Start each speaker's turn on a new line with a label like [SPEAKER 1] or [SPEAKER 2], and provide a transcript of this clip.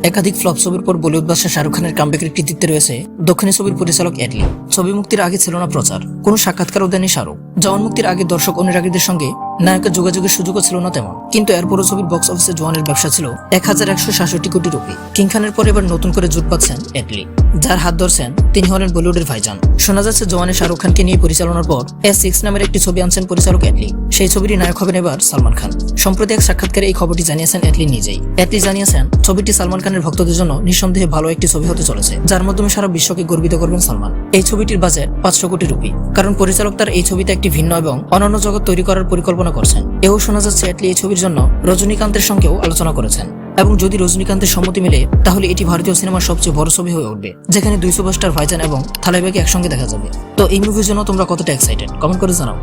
[SPEAKER 1] একাধিক ফ্লপ ছবির পর বলিউড বাদশা শাহরুখ খানের কামব্যাকের কৃতিত্বে রয়েছে দক্ষিণী ছবির পরিচালক অ্যাটলি। ছবি মুক্তির আগে ছিল না প্রচার, কোনো সাক্ষাৎকারও দেননি শাহরুখ। জওয়ান মুক্তির আগে দর্শক অনুরাগীদের সঙ্গে নায়কের যোগাযোগের সুযোগও ছিল না তেমন, কিন্তু এরপরও ছবির বক্স অফিসে জওয়ানের ব্যবসা ছিল 1166 কোটি রুপি। কিং খানের পর এবার নতুন করে জুট পাচ্ছেন অ্যাটলি, যার হাত ধরছেন তিনি হলেন বলিউডের ভাইজান। শোনা যাচ্ছে জওয়ানে শাহরুখ খানকে নিয়ে পরিচালনার পর S6 নামের একটি ছবি আনছেন পরিচালক অ্যাটলি। সেই ছবির নায়ক হবেন এবার সালমান খান। সম্প্রতি এক সাক্ষাৎকারে এই খবরটি জানিয়েছেন অ্যাটলি নিজেই। অ্যাটলি জানিয়েছেন ছবিটি সালমান খানের ভক্তদের জন্য নিঃসন্দেহে ভালো একটি ছবি হতে চলেছে, যার মাধ্যমে সারা বিশ্বকে গর্বিত করবেন সালমান। এই ছবিটির বাজেট 500 কোটি রুপি, কারণ পরিচালক তার এই ছবিতে একটি ভিন্ন এবং অনন্য জগৎ তৈরি করার পরিকল্পনা করছেন। এও শোনা যাচ্ছে অ্যাটলি এই ছবির জন্য রজনীকান্তের সঙ্গেও আলোচনা করেছেন, এবং যদি রজনীকান্তের সম্মতি মিলে তাহলে এটি ভারতীয় সিনেমার সবচেয়ে বড় ছবি হয়ে উঠবে, যেখানে 200 সুপারস্টার ভাইজান এবং থালাইবাকে একসঙ্গে দেখা যাবে। তো এই মুভির জন্য তোমরা কতটা এক্সাইটেড কমেন্ট করে জানাও।